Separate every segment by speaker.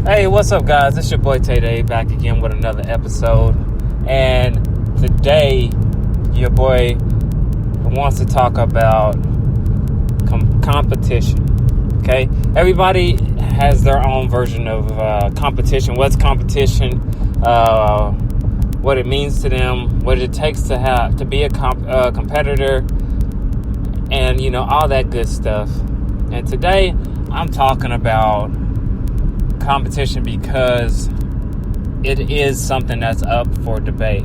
Speaker 1: Hey, what's up, guys? It's your boy Tay Day back again with another episode. And today, your boy wants to talk about competition. Okay? Everybody has their own version of competition. What's competition? What it means to them? What it takes to be a competitor? And, all that good stuff. And today, I'm talking about competition because it is something that's up for debate.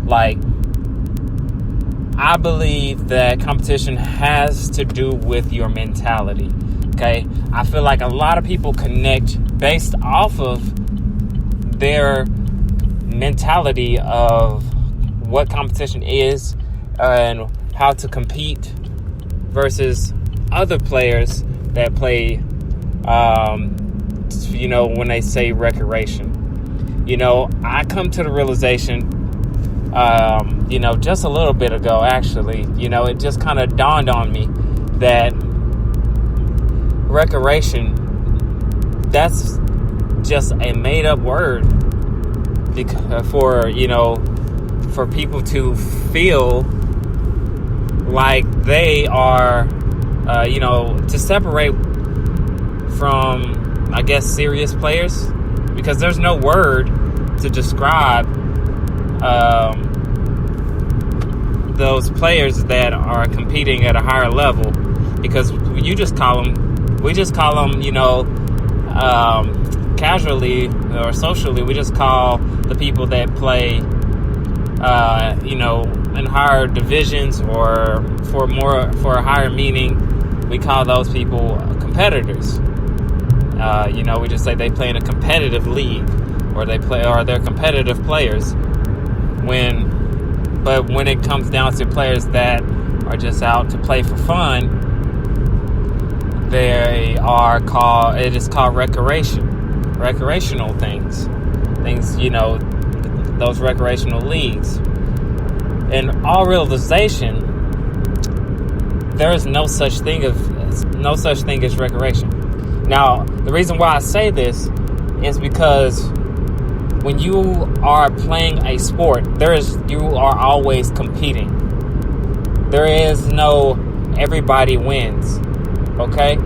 Speaker 1: Like, I believe that competition has to do with your mentality. Okay, I feel like a lot of people connect based off of their mentality of what competition is and how to compete versus other players that play when they say recreation. I come to the realization, just a little bit ago, actually, it just kind of dawned on me that recreation, that's just a made up word for people to feel like they are, to separate from, I guess, serious players, because there's no word to describe those players that are competing at a higher level, because we just call them, casually or socially, we just call the people that play, in higher divisions or for a higher meaning, we call those people competitors. We just say they play in a competitive league, or they're competitive players. But when it comes down to players that are just out to play for fun, it is called recreational things, those recreational leagues. In all realization, there is no such thing as recreation. Now, the reason why I say this is because when you are playing a sport, you are always competing. There is no everybody wins, okay?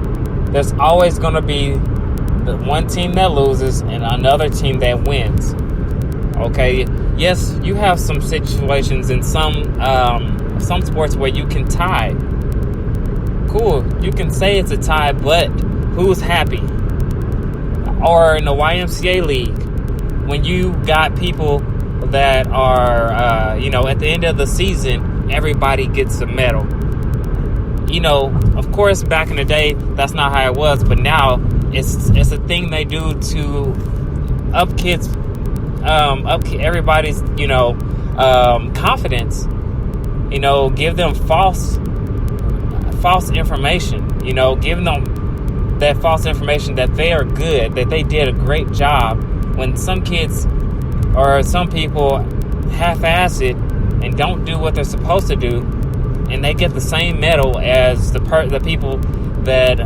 Speaker 1: There's always going to be the one team that loses and another team that wins, okay? Yes, you have some situations in some sports where you can tie. Cool, you can say it's a tie, but who's happy? Or in the YMCA league, when you got people that are, at the end of the season, everybody gets a medal. Of course, back in the day, that's not how it was, but now it's a thing they do to up everybody's, confidence. Give them false information. Giving them that false information that they are good, that they did a great job, when some kids or some people half-ass it and don't do what they're supposed to do, and they get the same medal as the people that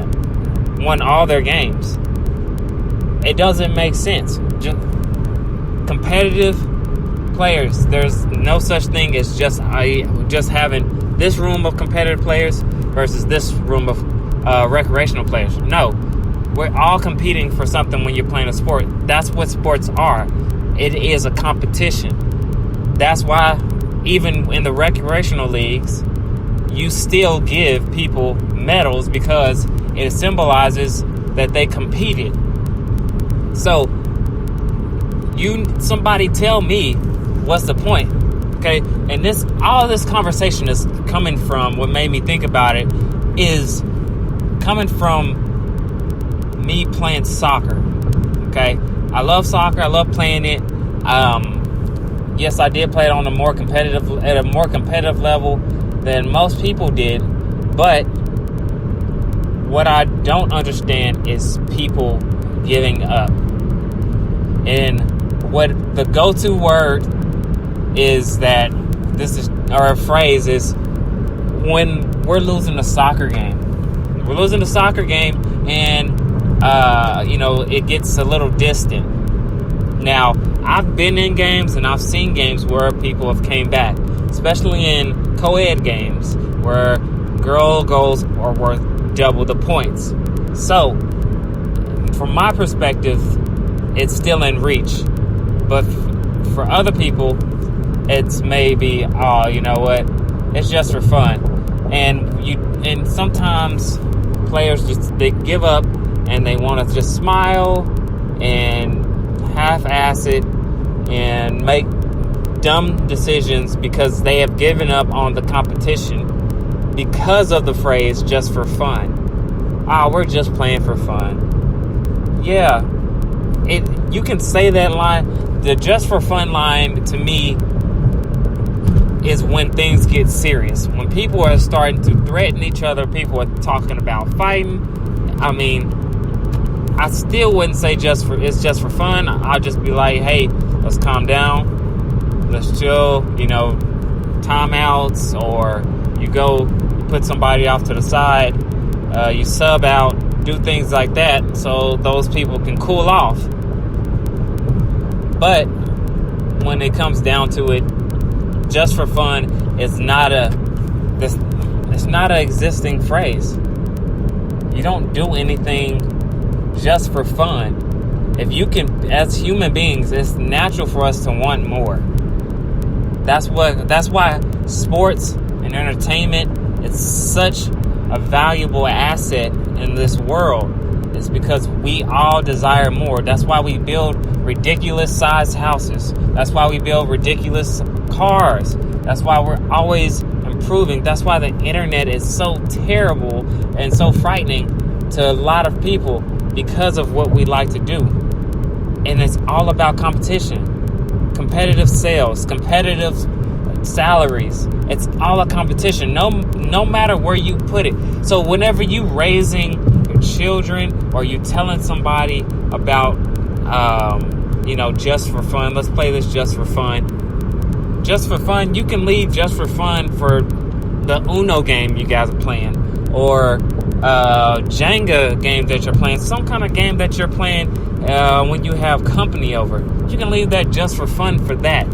Speaker 1: won all their games. It doesn't make sense. Competitive players, there's no such thing as just having this room of competitive players versus this room of recreational players. No, we're all competing for something when you're playing a sport. That's what sports are. It is a competition. That's why even in the recreational leagues, you still give people medals, because it symbolizes that they competed. So, somebody tell me what's the point, okay? And all this conversation is coming from, what made me think about it is coming from me playing soccer, okay? I love soccer. I love playing it. Yes, I did play it at a more competitive level than most people did. But what I don't understand is people giving up. And what the go-to word is that a phrase is when we're losing a soccer game. We're losing a soccer game, and it gets a little distant. Now, I've been in games and I've seen games where people have came back, especially in co-ed games where girl goals are worth double the points. So, from my perspective, it's still in reach. But for other people, it's maybe, you know what, it's just for fun. And sometimes players they give up and they want to just smile and half-ass it and make dumb decisions because they have given up on the competition because of the phrase just for fun. We're just playing for fun. Yeah, you can say that line. The just for fun line to me is when things get serious. When people are starting to threaten each other, people are talking about fighting. I mean, I still wouldn't say it's just for fun. I'll just be like, hey, let's calm down. Let's chill, timeouts, or you put somebody off to the side, you sub out, do things like that so those people can cool off. But when it comes down to it, just for fun, it's not an existing phrase. You don't do anything just for fun. If you can, as human beings, it's natural for us to want more. That's why sports and entertainment is such a valuable asset in this world. It's because we all desire more. That's why we build ridiculous sized houses. That's why we build ridiculous cars. That's why we're always improving. That's why the internet is so terrible and so frightening to a lot of people, because of what we like to do. And it's all about competition, competitive sales, competitive salaries. It's all a competition, no matter where you put it. So whenever you raising your children or you telling somebody about, just for fun, let's play this just for fun. Just for fun, you can leave just for fun for the Uno game you guys are playing, or Jenga game that you're playing, some kind of game that you're playing when you have company over. You can leave that just for fun for that.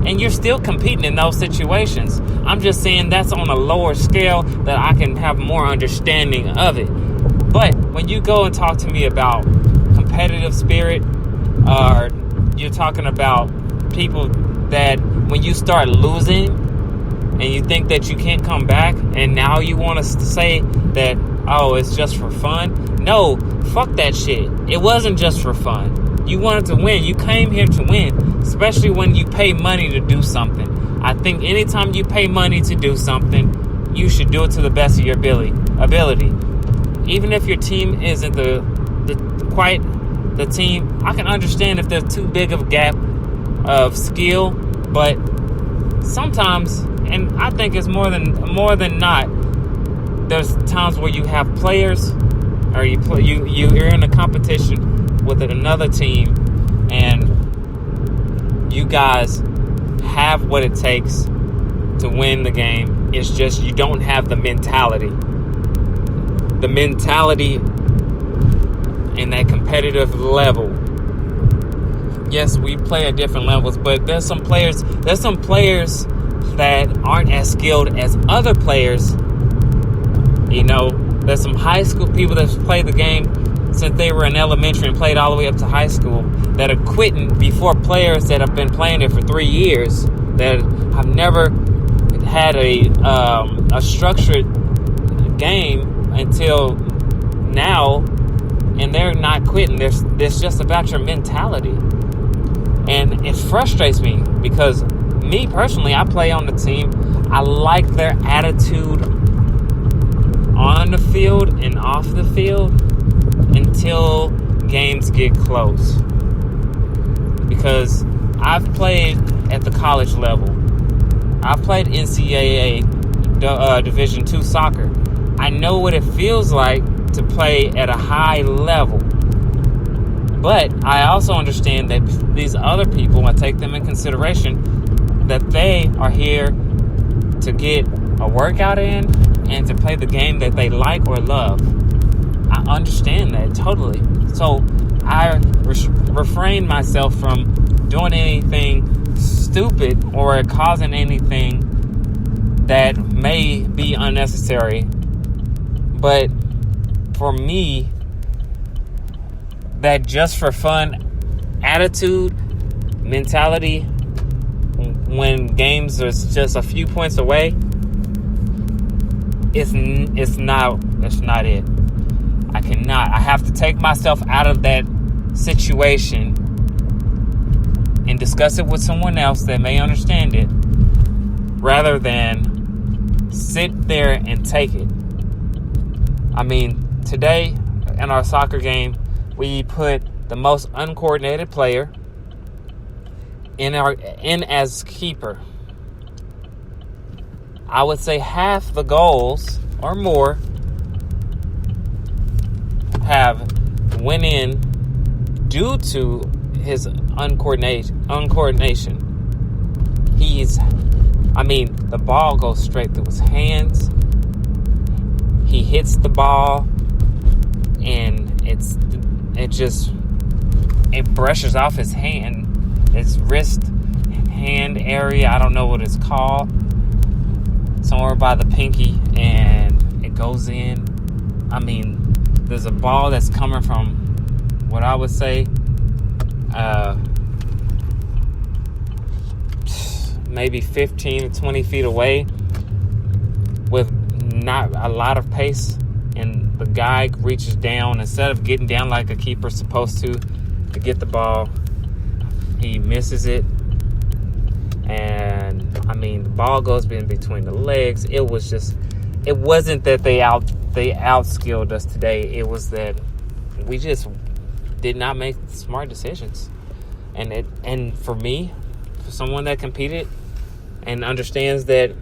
Speaker 1: And you're still competing in those situations. I'm just saying that's on a lower scale that I can have more understanding of it. But when you go and talk to me about competitive spirit, or you're talking about people that when you start losing and you think that you can't come back, and now you want us to say that, it's just for fun. No, fuck that shit. It wasn't just for fun. You wanted to win. You came here to win, especially when you pay money to do something. I think anytime you pay money to do something, you should do it to the best of your ability. Even if your team isn't quite the team, I can understand if there's too big of a gap of skill, but sometimes, and I think it's more than not, there's times where you have players, or you're in a competition with another team, and you guys have what it takes to win the game. It's just you don't have the mentality and that competitive level. Yes, we play at different levels, but there's some players that aren't as skilled as other players. There's some high school people that played the game since they were in elementary and played all the way up to high school that are quitting before players that have been playing it for 3 years that have never had a structured game until now, and they're not quitting. It's just about your mentality. And it frustrates me because me personally, I play on the team. I like their attitude on the field and off the field until games get close. Because I've played at the college level. I've played NCAA Division II soccer. I know what it feels like to play at a high level. But I also understand that these other people, I take them in consideration, that they are here to get a workout in and to play the game that they like or love. I understand that totally. So I refrain myself from doing anything stupid or causing anything that may be unnecessary. But for me, that just for fun attitude, mentality, when games are just a few points away, it's not it. I have to take myself out of that situation and discuss it with someone else that may understand it, rather than sit there and take it. I mean, today in our soccer game, we put the most uncoordinated player in as keeper. I would say half the goals or more have went in due to his uncoordination. The ball goes straight through his hands. He hits the ball, and it brushes off his hand, his wrist, hand area. I don't know what it's called. Somewhere by the pinky, and it goes in. There's a ball that's coming from what I would say maybe 15 to 20 feet away with not a lot of pace, and the guy reaches down. Instead of getting down like a keeper's supposed to get the ball, he misses it, and the ball goes in between the legs. It wasn't that they outskilled us today. It was that we just did not make smart decisions. And for me, for someone that competed and understands that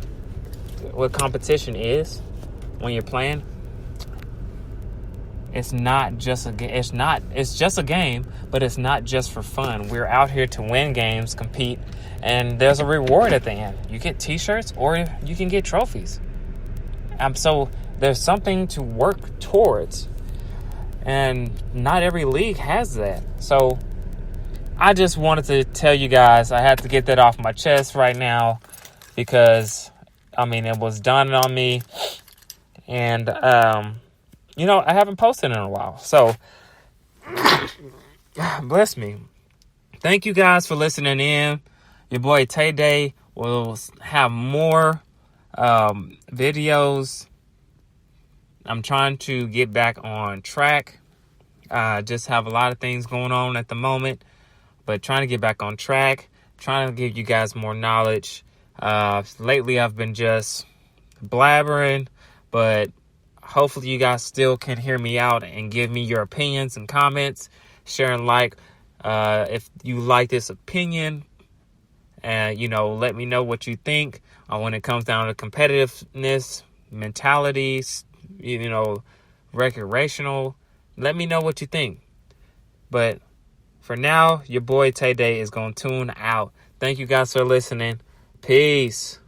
Speaker 1: what competition is when you're playing, it's just a game, but it's not just for fun. We're out here to win games, compete, and there's a reward at the end. You get t-shirts or you can get trophies. So there's something to work towards, and not every league has that. So I just wanted to tell you guys, I had to get that off my chest right now, because it was dawning on me, and I haven't posted in a while. So bless me. Thank you guys for listening in. Your boy Tay Day will have more videos. I'm trying to get back on track. Just have a lot of things going on at the moment, but trying to get back on track, trying to give you guys more knowledge. Lately I've been just blabbering, but hopefully you guys still can hear me out and give me your opinions and comments. Share and like if you like this opinion. Let me know what you think when it comes down to competitiveness, mentalities, recreational. Let me know what you think. But for now, your boy Tay Day is going to tune out. Thank you guys for listening. Peace.